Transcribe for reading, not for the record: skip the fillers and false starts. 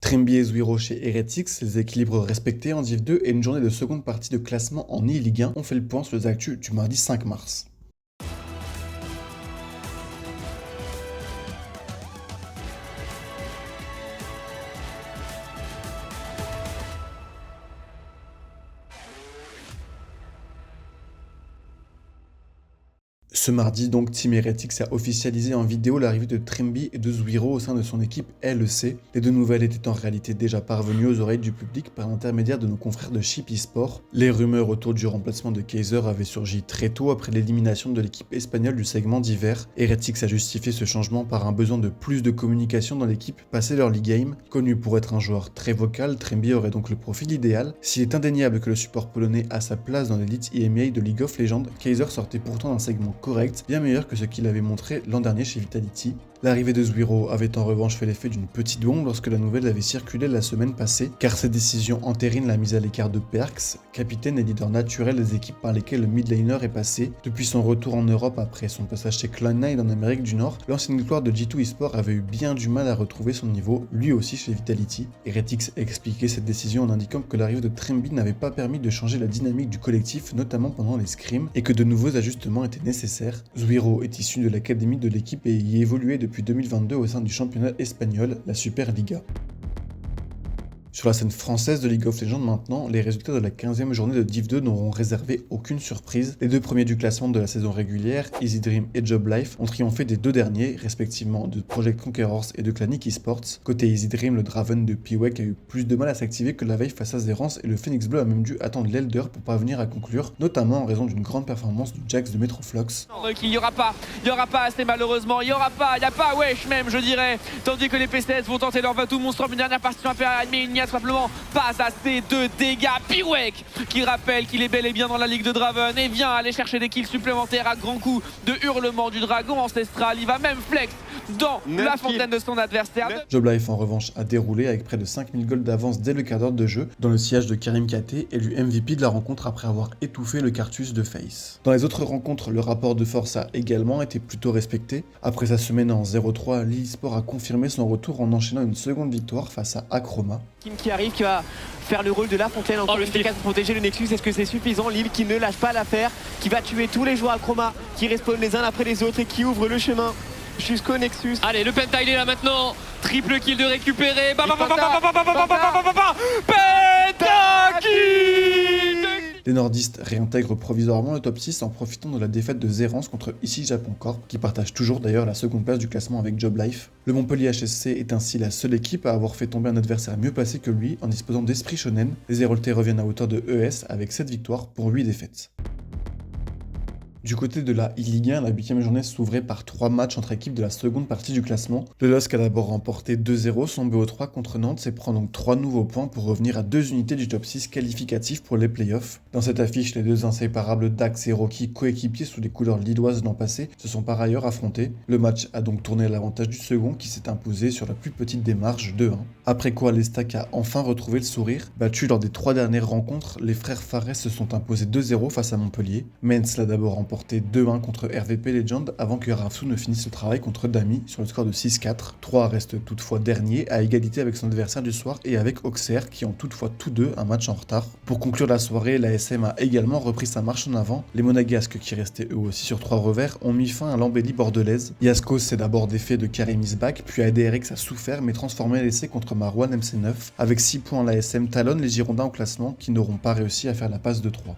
Tremby et Zouiro chez Heretics, les équilibres respectés en Div 2 et une journée de seconde partie de classement en e-Ligue 1 ont fait le point sur les actus du mardi 5 mars. Ce mardi, donc, Team Heretics a officialisé en vidéo l'arrivée de Tremby et de Zouiro au sein de son équipe LEC. Les deux nouvelles étaient en réalité déjà parvenues aux oreilles du public par l'intermédiaire de nos confrères de Chip Esport. Les rumeurs autour du remplacement de Kaiser avaient surgi très tôt après l'élimination de l'équipe espagnole du segment d'hiver. Heretics a justifié ce changement par un besoin de plus de communication dans l'équipe passée l'early game. Connu pour être un joueur très vocal, Tremby aurait donc le profil idéal. S'il est indéniable que le support polonais a sa place dans l'élite EMEA de League of Legends, Kaiser sortait pourtant d'un segment correct, bien meilleur que ce qu'il avait montré l'an dernier chez Vitality. L'arrivée de Zouiro avait en revanche fait l'effet d'une petite bombe lorsque la nouvelle avait circulé la semaine passée, car cette décision entérine la mise à l'écart de Perkz, capitaine et leader naturel des équipes par lesquelles le mid laner est passé. Depuis son retour en Europe après son passage chez Cloud9 en Amérique du Nord, l'ancienne gloire de G2 Esport avait eu bien du mal à retrouver son niveau, lui aussi chez Vitality. Heretics a expliqué cette décision en indiquant que l'arrivée de Tremby n'avait pas permis de changer la dynamique du collectif, notamment pendant les scrims, et que de nouveaux ajustements étaient nécessaires. Zouiro est issu de l'académie de l'équipe et y évoluait depuis 2022 au sein du championnat espagnol, la Superliga. Sur la scène française de League of Legends maintenant, les résultats de la 15e journée de Div 2 n'auront réservé aucune surprise. Les deux premiers du classement de la saison régulière, Easy Dream et Job Life, ont triomphé des deux derniers, respectivement de Project Conquerors et de Clanic Esports. Côté Easy Dream, le Draven de Piwek a eu plus de mal à s'activer que la veille face à Zerance et le Phoenix Bleu a même dû attendre l'Elder pour parvenir à conclure, notamment en raison d'une grande performance du Jax de Metroflox. Il n'y aura pas assez malheureusement, il n'y a pas wesh même je dirais, tandis que les PCS vont tenter leur Vatou Monstrum, une dernière partie mais il n'y a simplement pas assez de dégâts. Piwek qui rappelle qu'il est bel et bien dans la ligue de Draven et vient aller chercher des kills supplémentaires à grands coups de hurlement du dragon ancestral. Il va même flex dans la fontaine de son adversaire. Job Life en revanche a déroulé avec près de 5000 gold d'avance dès le quart d'heure de jeu dans le sillage de Karim KT, élu MVP de la rencontre après avoir étouffé le Cartus de FaZe. Dans les autres rencontres, le rapport de force a également été plutôt respecté. Après sa semaine en 0-3, l'e-sport a confirmé son retour en enchaînant une seconde victoire face à Acroma. Kim qui arrive, qui va faire le rôle de La Fontaine en T4 pour protéger le Nexus. Est-ce que c'est suffisant? Lille qui ne lâche pas l'affaire, qui va tuer tous les joueurs Acroma, qui respawn les uns après les autres et qui ouvre le chemin jusqu'au Nexus. Allez, le Penta il est là maintenant. Triple kill de récupérer. Les nordistes réintègrent provisoirement le top 6 en profitant de la défaite de Zerance contre Ici Japon Corp, qui partage toujours d'ailleurs la seconde place du classement avec Job Life. Le Montpellier HSC est ainsi la seule équipe à avoir fait tomber un adversaire mieux placé que lui en disposant d'Esprit Shonen. Les Héroltais reviennent à hauteur de ES avec 7 victoires pour 8 défaites. Du côté de la e-Ligue 1, la 8e journée s'ouvrait par 3 matchs entre équipes de la seconde partie du classement. Le LOSC a d'abord remporté 2-0 son BO3 contre Nantes et prend donc 3 nouveaux points pour revenir à 2 unités du top 6 qualificatif pour les playoffs. Dans cette affiche, les deux inséparables Dax et Rocky, coéquipiers sous les couleurs lilloises l'an passé, se sont par ailleurs affrontés. Le match a donc tourné à l'avantage du second qui s'est imposé sur la plus petite des marges 2-1. Après quoi, l'Estac a enfin retrouvé le sourire. Battu lors des 3 dernières rencontres, les frères Fares se sont imposés 2-0 face à Montpellier. Mainz l'a d'abord remporté 2-1 contre RVP Legend avant que Rafsou ne finisse le travail contre Dami sur le score de 6-4. 3 reste toutefois dernier à égalité avec son adversaire du soir et avec Auxerre qui ont toutefois tous deux un match en retard. Pour conclure la soirée, la SM a également repris sa marche en avant. Les Monégasques qui restaient eux aussi sur 3 revers ont mis fin à l'embellie bordelaise. Yaskos s'est d'abord défait de Karim Isbak, puis ADRX a souffert mais transformé l'essai contre Marwan MC9. Avec 6 points, la SM talonne les Girondins au classement qui n'auront pas réussi à faire la passe de 3.